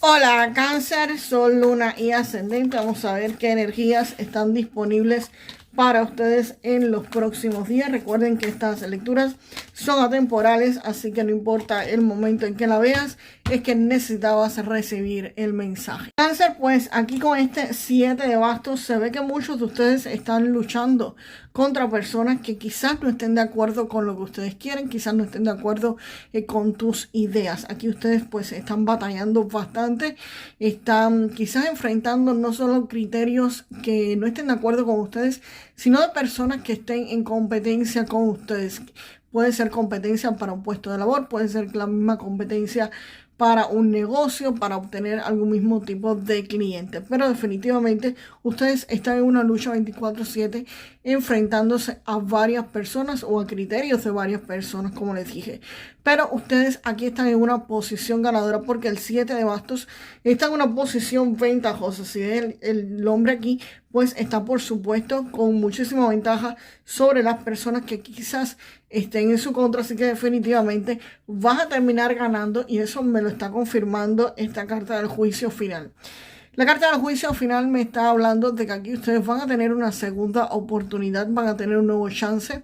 Hola Cáncer, Sol, Luna y Ascendente. Vamos a ver qué energías están disponibles para ustedes en los próximos días. Recuerden que estas lecturas son atemporales, así que no importa el momento en que la veas, es que necesitabas recibir el mensaje. Cáncer, pues aquí con este 7 de bastos se ve que muchos de ustedes están luchando contra personas que quizás no estén de acuerdo con lo que ustedes quieren, quizás no estén de acuerdo con tus ideas. Aquí ustedes pues están batallando bastante, están quizás enfrentando no solo criterios que no estén de acuerdo con ustedes, sino de personas que estén en competencia con ustedes. Puede ser competencia para un puesto de labor, puede ser la misma competencia para un negocio, para obtener algún mismo tipo de cliente. Pero definitivamente ustedes están en una lucha 24/7 enfrentándose a varias personas o a criterios de varias personas, como les dije. Pero ustedes aquí están en una posición ganadora porque el 7 de bastos está en una posición ventajosa. Si el hombre aquí pues está por supuesto con muchísima ventaja sobre las personas que quizás estén en su contra, así que definitivamente vas a terminar ganando y eso me lo está confirmando esta carta del juicio final. La carta del juicio final me está hablando de que aquí ustedes van a tener una segunda oportunidad, van a tener un nuevo chance.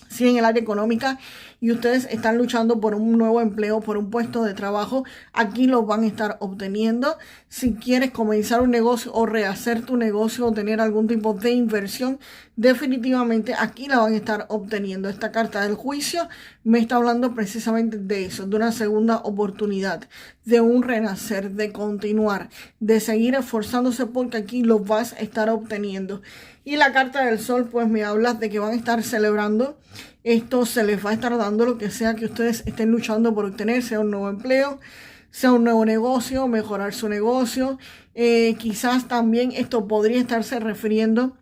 Si en el área económica y ustedes están luchando por un nuevo empleo, por un puesto de trabajo, aquí lo van a estar obteniendo. Si quieres comenzar un negocio o rehacer tu negocio o tener algún tipo de inversión, definitivamente aquí la van a estar obteniendo. Esta carta del juicio me está hablando precisamente de eso, de una segunda oportunidad, de un renacer, de continuar, de seguir esforzándose porque aquí lo vas a estar obteniendo. Y la carta del sol pues me habla de que van a estar celebrando. Esto se les va a estar dando lo que sea que ustedes estén luchando por obtener, sea un nuevo empleo, sea un nuevo negocio, mejorar su negocio. Quizás también esto podría estarse refiriendo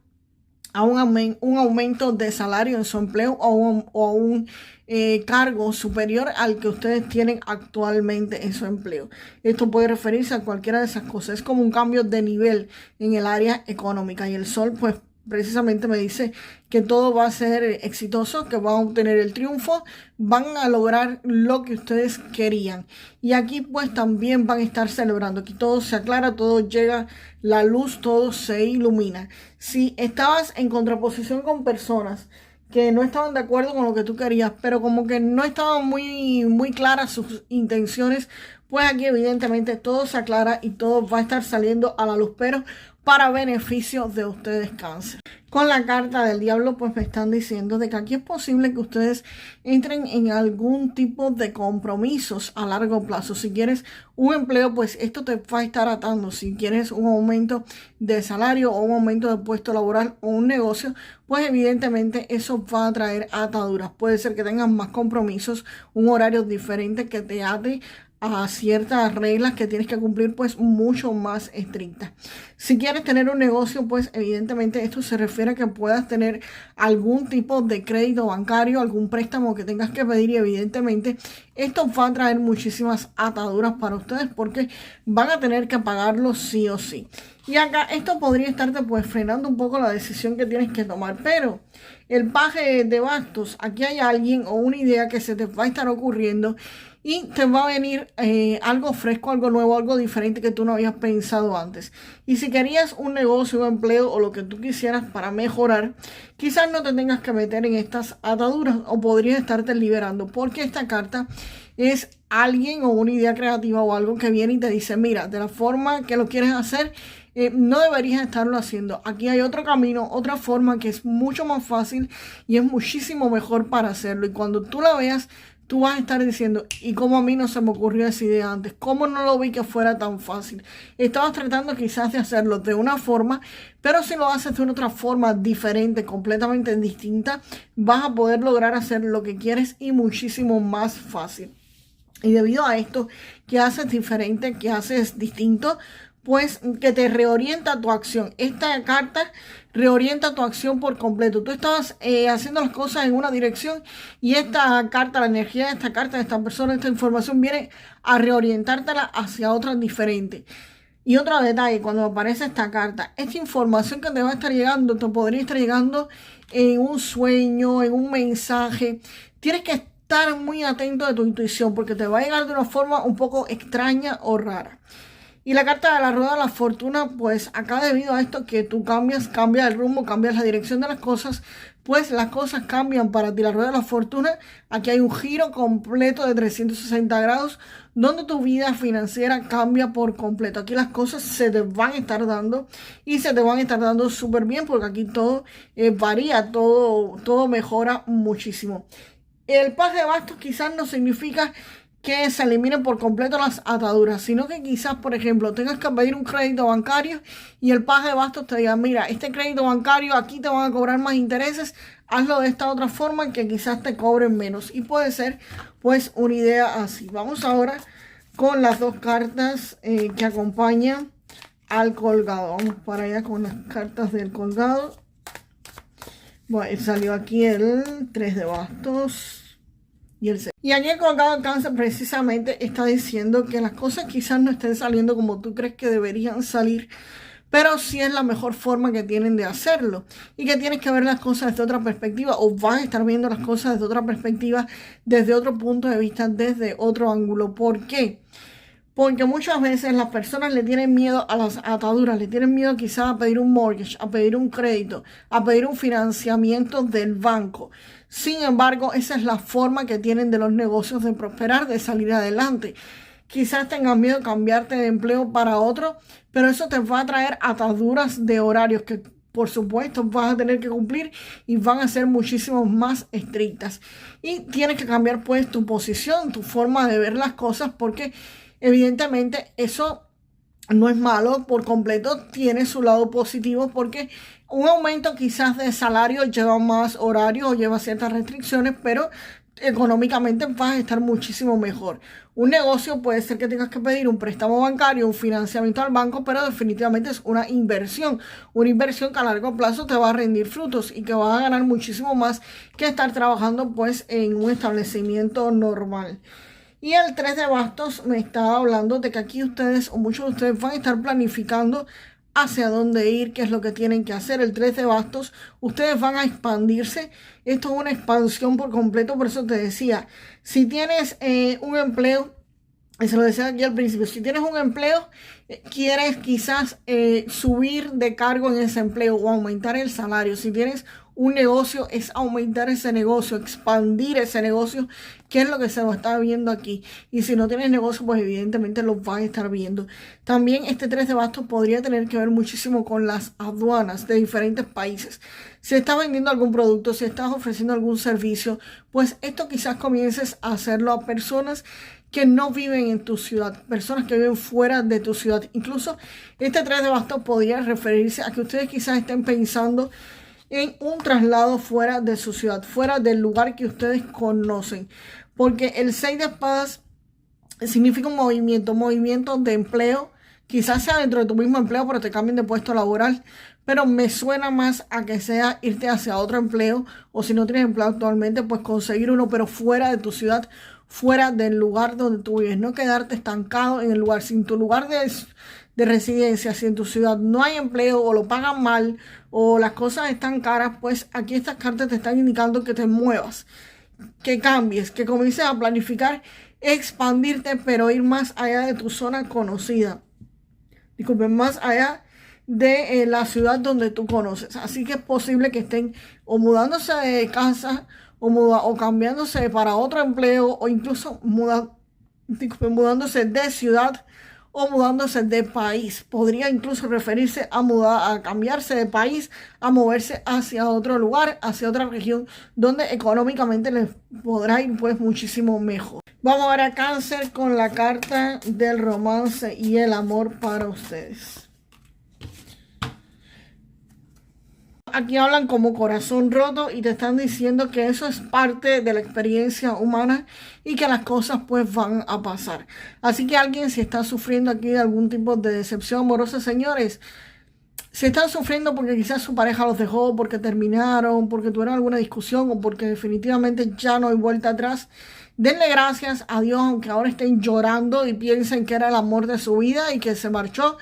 a un aumento de salario en su empleo o a un cargo superior al que ustedes tienen actualmente en su empleo. Esto puede referirse a cualquiera de esas cosas. Es como un cambio de nivel en el área económica y el sol pues precisamente me dice que todo va a ser exitoso, que van a obtener el triunfo, van a lograr lo que ustedes querían. Y aquí pues también van a estar celebrando. Aquí todo se aclara, todo llega la luz, todo se ilumina. Si estabas en contraposición con personas que no estaban de acuerdo con lo que tú querías, pero como que no estaban muy claras sus intenciones, pues aquí evidentemente todo se aclara y todo va a estar saliendo a la luz, pero para beneficio de ustedes, Cáncer. Con la carta del diablo pues me están diciendo de que aquí es posible que ustedes entren en algún tipo de compromisos a largo plazo. Si quieres un empleo pues esto te va a estar atando. Si quieres un aumento de salario o un aumento de puesto laboral o un negocio, pues evidentemente eso va a traer ataduras. Puede ser que tengas más compromisos, un horario diferente que te ate a ciertas reglas que tienes que cumplir pues mucho más estrictas. Si quieres tener un negocio pues evidentemente esto se refiere a que puedas tener algún tipo de crédito bancario, algún préstamo que tengas que pedir y evidentemente esto va a traer muchísimas ataduras para ustedes porque van a tener que pagarlo sí o sí. Y acá esto podría estarte pues frenando un poco la decisión que tienes que tomar, pero el paje de bastos, aquí hay alguien o una idea que se te va a estar ocurriendo y te va a venir algo fresco, algo nuevo, algo diferente que tú no habías pensado antes. Y si querías un negocio, un empleo o lo que tú quisieras para mejorar, quizás no te tengas que meter en estas ataduras o podrías estarte liberando porque esta carta es alguien o una idea creativa o algo que viene y te dice, mira, de la forma que lo quieres hacer, no deberías estarlo haciendo. Aquí hay otro camino, otra forma que es mucho más fácil y es muchísimo mejor para hacerlo. Y cuando tú la veas, tú vas a estar diciendo, ¿y cómo a mí no se me ocurrió esa idea antes? ¿Cómo no lo vi que fuera tan fácil? Estabas tratando quizás de hacerlo de una forma, pero si lo haces de una otra forma diferente, completamente distinta, vas a poder lograr hacer lo que quieres y muchísimo más fácil. Y debido a esto que haces diferente, que haces distinto, pues que te reorienta tu acción. Esta carta reorienta tu acción por completo. Tú estabas haciendo las cosas en una dirección y esta carta, la energía de esta carta, de esta persona, esta información viene a reorientártela hacia otra diferente. Y otro detalle, cuando aparece esta carta, esta información que te va a estar llegando, te podría estar llegando en un sueño, en un mensaje. Tienes que estar muy atento de tu intuición porque te va a llegar de una forma un poco extraña o rara. Y la carta de la rueda de la fortuna, pues acá debido a esto que tú cambias el rumbo, cambias la dirección de las cosas, pues las cosas cambian para ti. La rueda de la fortuna, aquí hay un giro completo de 360 grados, donde tu vida financiera cambia por completo. Aquí las cosas se te van a estar dando y se te van a estar dando súper bien, porque aquí todo varía, todo mejora muchísimo. El paje de bastos quizás no significa que se eliminen por completo las ataduras, sino que quizás, por ejemplo, tengas que pedir un crédito bancario y el paje de bastos te diga, mira, este crédito bancario aquí te van a cobrar más intereses, hazlo de esta otra forma que quizás te cobren menos. Y puede ser pues una idea así. Vamos ahora con las dos cartas que acompañan al colgado. Vamos para allá con las cartas del colgado. Bueno, salió aquí el 3 de bastos y el 6. Y aquí el colgado de Cáncer precisamente está diciendo que las cosas quizás no estén saliendo como tú crees que deberían salir, pero sí es la mejor forma que tienen de hacerlo. Y que tienes que ver las cosas desde otra perspectiva, o vas a estar viendo las cosas desde otra perspectiva, desde otro punto de vista, desde otro ángulo. ¿Por qué? Porque muchas veces las personas le tienen miedo a las ataduras, le tienen miedo quizás a pedir un mortgage, a pedir un crédito, a pedir un financiamiento del banco. Sin embargo, esa es la forma que tienen de los negocios de prosperar, de salir adelante. Quizás tengas miedo de cambiarte de empleo para otro, pero eso te va a traer ataduras de horarios que por supuesto vas a tener que cumplir y van a ser muchísimo más estrictas. Y tienes que cambiar pues tu posición, tu forma de ver las cosas, porque evidentemente eso no es malo por completo, tiene su lado positivo, porque un aumento quizás de salario lleva más horario o lleva ciertas restricciones, pero económicamente vas a estar muchísimo mejor. Un negocio puede ser que tengas que pedir un préstamo bancario, un financiamiento al banco, pero definitivamente es una inversión que a largo plazo te va a rendir frutos y que vas a ganar muchísimo más que estar trabajando pues en un establecimiento normal. Y el 3 de bastos me estaba hablando de que aquí ustedes o muchos de ustedes van a estar planificando hacia dónde ir, qué es lo que tienen que hacer. El 3 de bastos, ustedes van a expandirse. Esto es una expansión por completo, por eso te decía, si tienes un empleo, se lo decía aquí al principio, si tienes un empleo, quieres quizás subir de cargo en ese empleo o aumentar el salario. Si tienes un negocio, es aumentar ese negocio, expandir ese negocio, que es lo que se lo está viendo aquí. Y si no tienes negocio, pues evidentemente lo vas a estar viendo. También este 3 de bastos podría tener que ver muchísimo con las aduanas de diferentes países. Si estás vendiendo algún producto, si estás ofreciendo algún servicio, pues esto quizás comiences a hacerlo a personas que no viven en tu ciudad, personas que viven fuera de tu ciudad. Incluso este 3 de bastos podría referirse a que ustedes quizás estén pensando en un traslado fuera de su ciudad, fuera del lugar que ustedes conocen. Porque el 6 de espadas significa un movimiento de empleo. Quizás sea dentro de tu mismo empleo, pero te cambien de puesto laboral. Pero me suena más a que sea irte hacia otro empleo, o si no tienes empleo actualmente, pues conseguir uno, pero fuera de tu ciudad, fuera del lugar donde tú vives. No quedarte estancado en el lugar, sin tu lugar de residencia. Si en tu ciudad no hay empleo o lo pagan mal o las cosas están caras, pues aquí estas cartas te están indicando que te muevas, que cambies, que comiences a planificar, expandirte, pero ir más allá de tu zona conocida. Disculpen, más allá de la ciudad donde tú conoces. Así que es posible que estén o mudándose de casa o cambiándose para otro empleo, o incluso mudándose de ciudad o mudándose de país. Podría incluso referirse a cambiarse de país, a moverse hacia otro lugar, hacia otra región donde económicamente les podrá ir pues muchísimo mejor. Vamos ahora a Cáncer con la carta del romance y el amor para ustedes. Aquí hablan como corazón roto y te están diciendo que eso es parte de la experiencia humana y que las cosas pues van a pasar. Así que alguien, si está sufriendo aquí de algún tipo de decepción amorosa, señores, si están sufriendo porque quizás su pareja los dejó, porque terminaron, porque tuvieron alguna discusión o porque definitivamente ya no hay vuelta atrás, denle gracias a Dios, aunque ahora estén llorando y piensen que era el amor de su vida y que se marchó.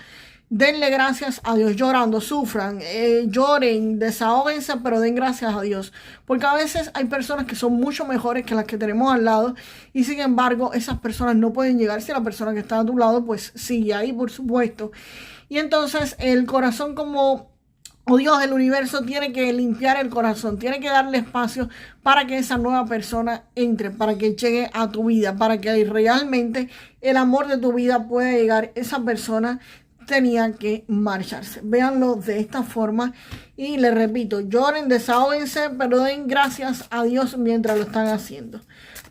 denle gracias a Dios llorando, sufran, lloren, desahóguense, pero den gracias a Dios. Porque a veces hay personas que son mucho mejores que las que tenemos al lado y sin embargo esas personas no pueden llegar si la persona que está a tu lado pues sigue ahí, por supuesto. Y entonces el corazón como... Dios del universo tiene que limpiar el corazón, tiene que darle espacio para que esa nueva persona entre, para que llegue a tu vida, para que realmente el amor de tu vida pueda llegar. Esa persona tenía que marcharse. Véanlo de esta forma y les repito, lloren, desahóguense, pero den gracias a Dios mientras lo están haciendo.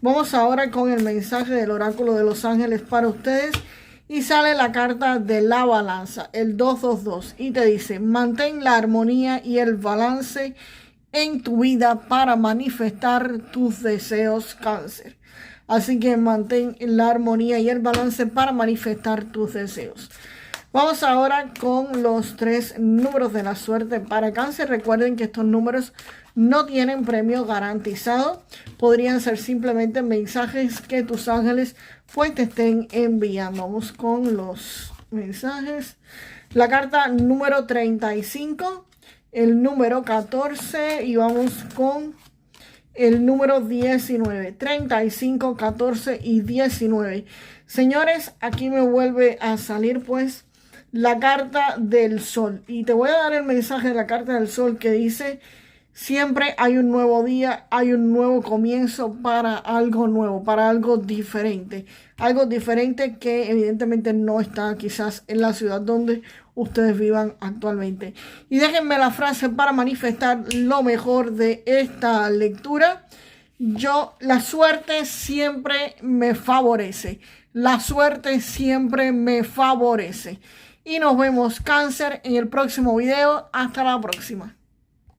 Vamos ahora con el mensaje del oráculo de los ángeles para ustedes. Y sale la carta de la balanza, el 222, y te dice, mantén la armonía y el balance en tu vida para manifestar tus deseos, Cáncer. Así que mantén la armonía y el balance para manifestar tus deseos. Vamos ahora con los 3 números de la suerte para Cáncer. Recuerden que estos números no tienen premio garantizado. Podrían ser simplemente mensajes que tus ángeles pues te estén enviando. Vamos con los mensajes. La carta número 35, el número 14 y vamos con el número 19. 35, 14 y 19. Señores, aquí me vuelve a salir pues la carta del sol. Y te voy a dar el mensaje de la carta del sol que dice... Siempre hay un nuevo día, hay un nuevo comienzo para algo nuevo, para algo diferente. Algo diferente que evidentemente no está quizás en la ciudad donde ustedes vivan actualmente. Y déjenme la frase para manifestar lo mejor de esta lectura. La suerte siempre me favorece. La suerte siempre me favorece. Y nos vemos, Cáncer, en el próximo video. Hasta la próxima.